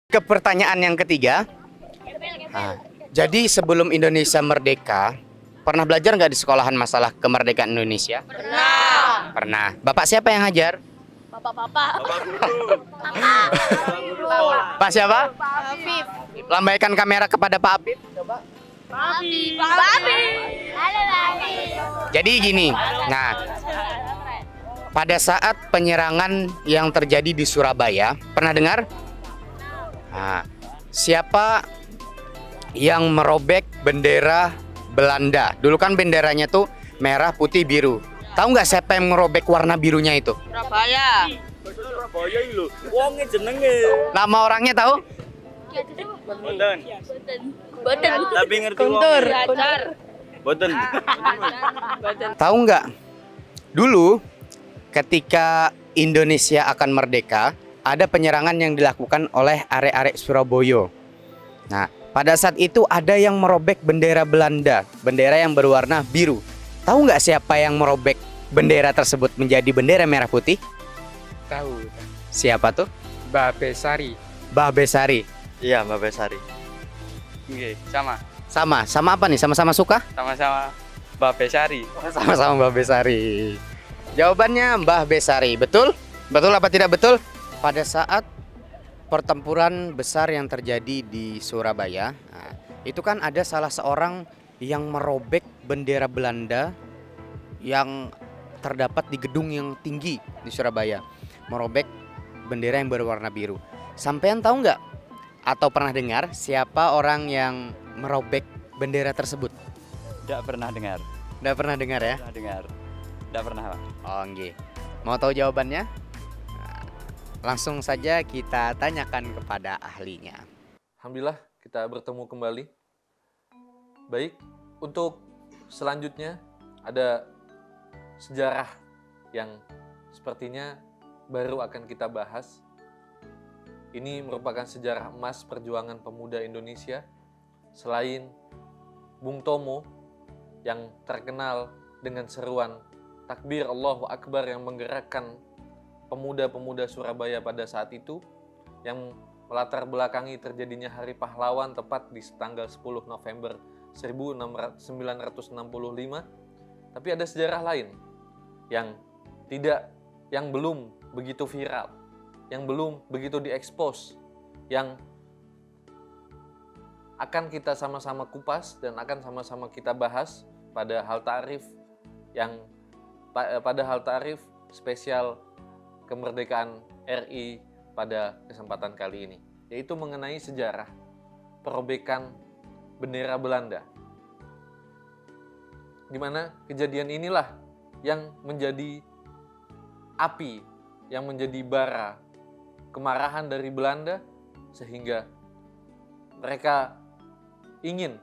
Ke pertanyaan yang ketiga. Jadi sebelum Indonesia merdeka, pernah belajar nggak di sekolahan masalah kemerdekaan Indonesia? Pernah. Pernah. Bapak siapa yang ngajar? Bapak-bapak. Pak siapa? Pak Afif. Lambaikan kamera kepada Pak Apip. Pak Afif. Halo Afif. Jadi gini, nah pada saat penyerangan yang terjadi di Surabaya, pernah dengar? Nah, siapa yang merobek bendera Belanda? Dulu kan benderanya tuh merah, putih, biru. Tahu nggak siapa yang merobek warna birunya itu? Surabaya. Surabaya iki lho. Wonge jenenge. Nama orangnya tahu? Boten. Boten. Tapi ngerti Guntur. wonge. Boten. Tahu nggak? Dulu ketika Indonesia akan merdeka, ada penyerangan yang dilakukan oleh arek-arek Surabaya. Nah, pada saat itu ada yang merobek bendera Belanda, bendera yang berwarna biru. Tahu nggak siapa yang merobek bendera tersebut menjadi bendera merah putih? Tahu, Siapa tuh? Mbak Besari. Mbah Besari. Iya, Mbak Besari. Oke, sama. Sama apa nih? Sama-sama suka? Sama-sama Mbak Besari. Sama-sama Mbah Besari. Jawabannya Mbah Besari. Betul? Betul apa tidak betul? Pada saat pertempuran besar yang terjadi di Surabaya, nah, itu kan ada salah seorang yang merobek bendera Belanda yang terdapat di gedung yang tinggi di Surabaya. Merobek bendera yang berwarna biru. Sampean tahu nggak atau pernah dengar siapa orang yang merobek bendera tersebut? Tidak pernah dengar. Nggak pernah dengar ya? Pernah dengar. Tidak pernah, Pak. Oh, nggih. Mau tahu jawabannya? Nah, langsung saja kita tanyakan kepada ahlinya. Alhamdulillah kita bertemu kembali. Baik, untuk selanjutnya ada sejarah yang sepertinya baru akan kita bahas. Ini merupakan sejarah emas perjuangan pemuda Indonesia. Selain Bung Tomo yang terkenal dengan seruan takbir Allahu Akbar yang menggerakkan pemuda-pemuda Surabaya pada saat itu, yang melatar belakangi terjadinya Hari Pahlawan tepat di tanggal 10 November 1965. Tapi ada sejarah lain yang belum begitu viral, yang belum begitu diekspos, yang akan kita sama-sama kupas dan akan sama-sama kita bahas pada hal tarif spesial kemerdekaan RI pada kesempatan kali ini, yaitu mengenai sejarah perobekan bendera Belanda. Di mana kejadian inilah yang menjadi api, yang menjadi bara kemarahan dari Belanda, sehingga mereka ingin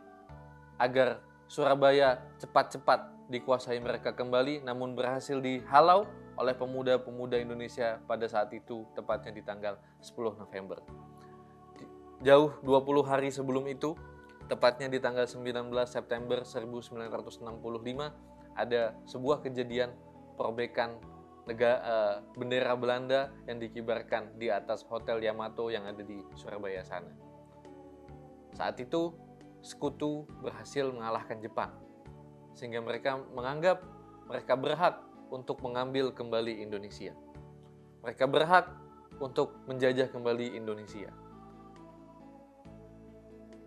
agar Surabaya cepat-cepat dikuasai mereka kembali, namun berhasil dihalau oleh pemuda-pemuda Indonesia pada saat itu, tepatnya di tanggal 10 November. Jauh 20 hari sebelum itu, tepatnya di tanggal 19 September 1965, ada sebuah kejadian perobekan bendera Belanda yang dikibarkan di atas Hotel Yamato yang ada di Surabaya sana. Saat itu, Sekutu berhasil mengalahkan Jepang, sehingga mereka menganggap mereka berhak untuk mengambil kembali Indonesia. Mereka berhak untuk menjajah kembali Indonesia.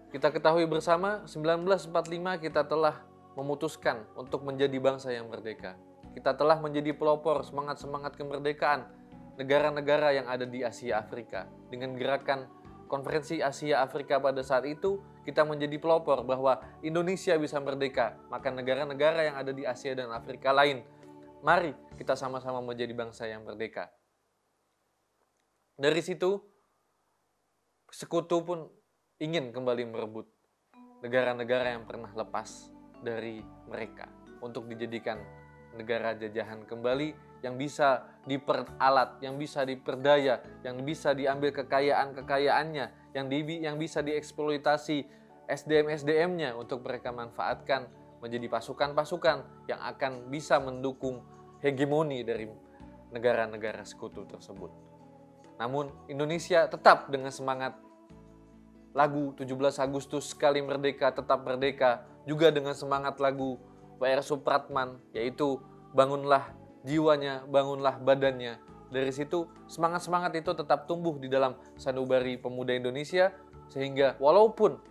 Kita ketahui bersama, 1945 kita telah memutuskan untuk menjadi bangsa yang merdeka. Kita telah menjadi pelopor semangat-semangat kemerdekaan negara-negara yang ada di Asia Afrika. Dengan gerakan Konferensi Asia Afrika pada saat itu, kita menjadi pelopor bahwa Indonesia bisa merdeka, maka negara-negara yang ada di Asia dan Afrika lain, mari kita sama-sama menjadi bangsa yang merdeka. Dari situ, Sekutu pun ingin kembali merebut negara-negara yang pernah lepas dari mereka untuk dijadikan negara jajahan kembali, yang bisa diperalat, yang bisa diperdaya, yang bisa diambil kekayaan-kekayaannya, yang bisa dieksploitasi SDM-SDM-nya untuk mereka manfaatkan menjadi pasukan-pasukan yang akan bisa mendukung hegemoni dari negara-negara sekutu tersebut. Namun Indonesia tetap dengan semangat lagu 17 Agustus Sekali Merdeka Tetap Merdeka, juga dengan semangat lagu W.R. Supratman, yaitu bangunlah jiwanya, bangunlah badannya. Dari situ semangat-semangat itu tetap tumbuh di dalam sanubari pemuda Indonesia, sehingga walaupun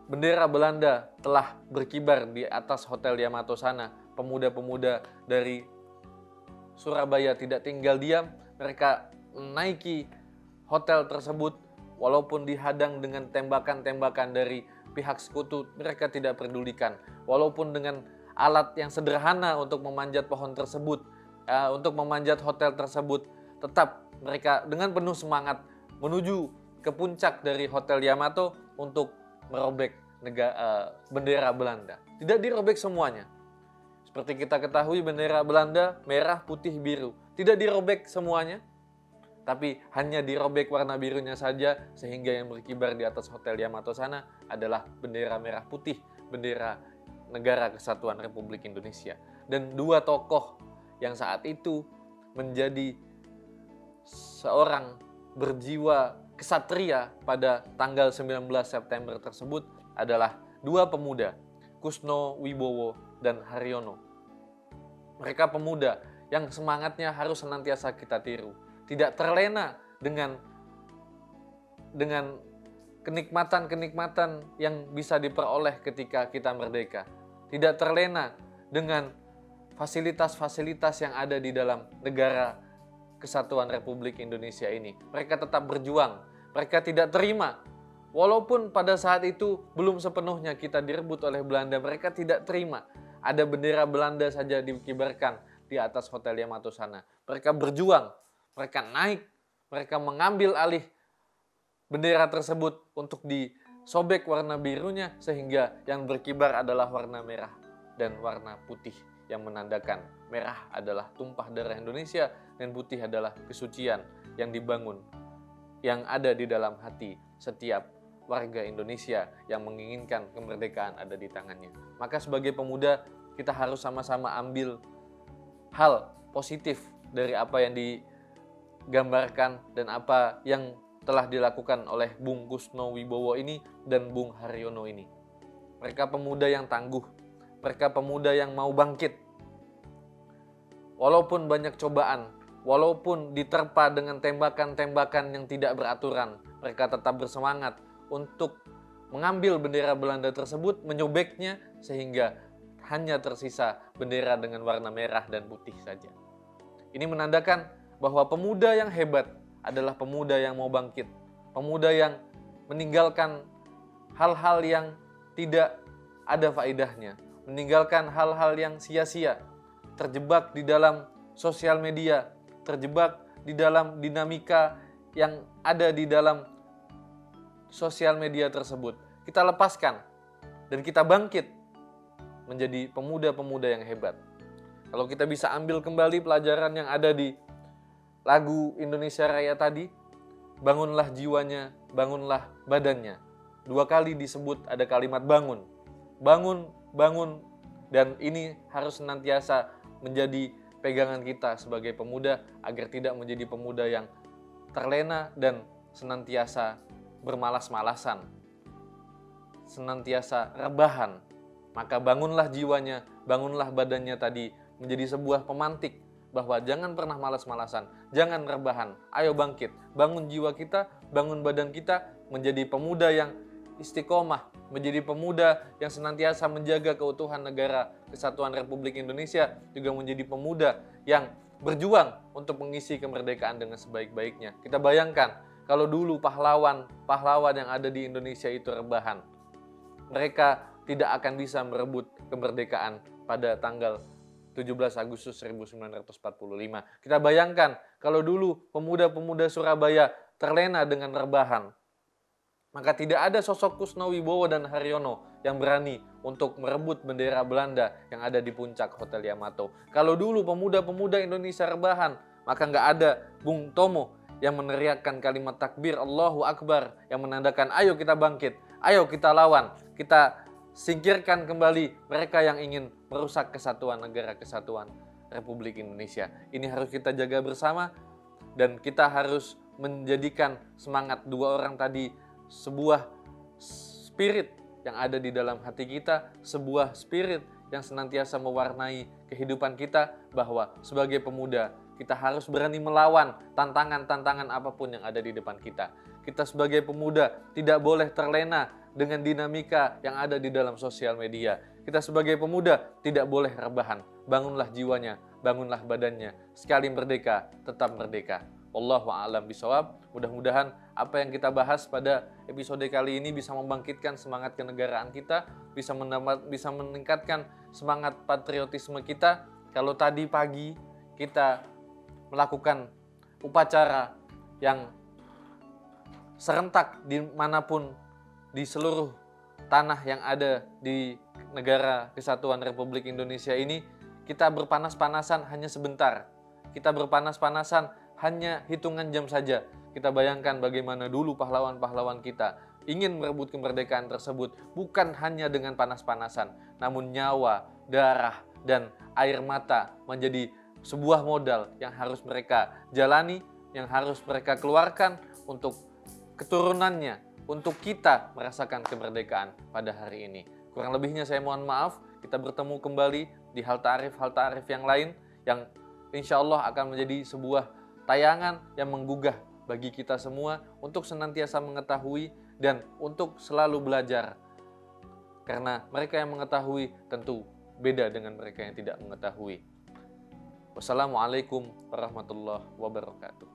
bendera Belanda telah berkibar di atas Hotel Yamato sana, pemuda-pemuda dari Surabaya tidak tinggal diam. Mereka menaiki hotel tersebut walaupun dihadang dengan tembakan-tembakan dari pihak sekutu, mereka tidak pedulikan. Walaupun dengan alat yang sederhana untuk memanjat pohon tersebut, untuk memanjat hotel tersebut, tetap mereka dengan penuh semangat menuju ke puncak dari Hotel Yamato untuk merobek bendera Belanda. Tidak dirobek semuanya. Seperti kita ketahui, bendera Belanda merah, putih, biru. Tidak dirobek semuanya, tapi hanya dirobek warna birunya saja, sehingga yang berkibar di atas Hotel Yamato sana adalah bendera merah putih, bendera Negara Kesatuan Republik Indonesia. Dan dua tokoh yang saat itu menjadi seorang berjiwa kesatria pada tanggal 19 September tersebut adalah dua pemuda, Kusno Wibowo dan Haryono. Mereka pemuda yang semangatnya harus senantiasa kita tiru. Tidak terlena dengan kenikmatan-kenikmatan yang bisa diperoleh ketika kita merdeka. Tidak terlena dengan fasilitas-fasilitas yang ada di dalam Negara Kesatuan Republik Indonesia ini. Mereka tetap berjuang. Mereka tidak terima. Walaupun pada saat itu belum sepenuhnya kita direbut oleh Belanda, mereka tidak terima. Ada bendera Belanda saja dikibarkan di atas Hotel Yamato sana. Mereka berjuang, mereka naik, mereka mengambil alih bendera tersebut untuk disobek warna birunya, sehingga yang berkibar adalah warna merah dan warna putih, yang menandakan merah adalah tumpah darah Indonesia dan putih adalah kesucian yang dibangun, yang ada di dalam hati setiap warga Indonesia yang menginginkan kemerdekaan ada di tangannya. Maka sebagai pemuda kita harus sama-sama ambil hal positif dari apa yang digambarkan dan apa yang telah dilakukan oleh Bung Kusno Wibowo ini dan Bung Haryono ini. Mereka pemuda yang tangguh, mereka pemuda yang mau bangkit. Walaupun banyak cobaan, walaupun diterpa dengan tembakan-tembakan yang tidak beraturan, mereka tetap bersemangat untuk mengambil bendera Belanda tersebut, menyobeknya sehingga hanya tersisa bendera dengan warna merah dan putih saja. Ini menandakan bahwa pemuda yang hebat adalah pemuda yang mau bangkit, pemuda yang meninggalkan hal-hal yang tidak ada faedahnya, meninggalkan hal-hal yang sia-sia, terjebak di dalam sosial media, terjebak di dalam dinamika yang ada di dalam sosial media tersebut. Kita lepaskan dan kita bangkit menjadi pemuda-pemuda yang hebat. Kalau kita bisa ambil kembali pelajaran yang ada di lagu Indonesia Raya tadi, bangunlah jiwanya, bangunlah badannya. 2 kali disebut ada kalimat bangun. Bangun, bangun, dan ini harus senantiasa menjadi pegangan kita sebagai pemuda agar tidak menjadi pemuda yang terlena dan senantiasa bermalas-malasan, senantiasa rebahan. Maka bangunlah jiwanya, bangunlah badannya tadi menjadi sebuah pemantik bahwa jangan pernah malas-malasan, jangan rebahan, ayo bangkit, bangun jiwa kita, bangun badan kita menjadi pemuda yang istiqomah, menjadi pemuda yang senantiasa menjaga keutuhan Negara Kesatuan Republik Indonesia, juga menjadi pemuda yang berjuang untuk mengisi kemerdekaan dengan sebaik-baiknya. Kita bayangkan kalau dulu pahlawan yang ada di Indonesia itu rebahan, mereka tidak akan bisa merebut kemerdekaan pada tanggal 17 Agustus 1945. Kita bayangkan kalau dulu pemuda-pemuda Surabaya terlena dengan rebahan, maka tidak ada sosok Kusno Wibowo dan Haryono yang berani untuk merebut bendera Belanda yang ada di puncak Hotel Yamato. Kalau dulu pemuda-pemuda Indonesia rebahan, maka nggak ada Bung Tomo yang meneriakkan kalimat takbir Allahu Akbar yang menandakan ayo kita bangkit, ayo kita lawan, kita singkirkan kembali mereka yang ingin merusak kesatuan Negara Kesatuan Republik Indonesia. Ini harus kita jaga bersama dan kita harus menjadikan semangat dua orang tadi sebuah spirit yang ada di dalam hati kita, sebuah spirit yang senantiasa mewarnai kehidupan kita, bahwa sebagai pemuda kita harus berani melawan tantangan-tantangan apapun yang ada di depan kita. Kita sebagai pemuda tidak boleh terlena dengan dinamika yang ada di dalam sosial media. Kita sebagai pemuda tidak boleh rebahan. Bangunlah jiwanya, bangunlah badannya. Sekali merdeka, tetap merdeka. Wallahu a'lam bishawab. Mudah-mudahan apa yang kita bahas pada episode kali ini bisa membangkitkan semangat kenegaraan kita, bisa meningkatkan semangat patriotisme kita. Kalau tadi pagi kita melakukan upacara yang serentak dimanapun di seluruh tanah yang ada di negara Kesatuan Republik Indonesia ini, kita berpanas-panasan hanya sebentar. Kita berpanas-panasan hanya hitungan jam saja. Kita bayangkan bagaimana dulu pahlawan-pahlawan kita ingin merebut kemerdekaan tersebut bukan hanya dengan panas-panasan, namun nyawa, darah, dan air mata menjadi sebuah modal yang harus mereka jalani, yang harus mereka keluarkan untuk keturunannya, untuk kita merasakan kemerdekaan pada hari ini. Kurang lebihnya saya mohon maaf. Kita bertemu kembali di hal ta'arif yang lain yang insya Allah akan menjadi sebuah tayangan yang menggugah bagi kita semua untuk senantiasa mengetahui dan untuk selalu belajar. Karena mereka yang mengetahui tentu beda dengan mereka yang tidak mengetahui. Wassalamualaikum warahmatullahi wabarakatuh.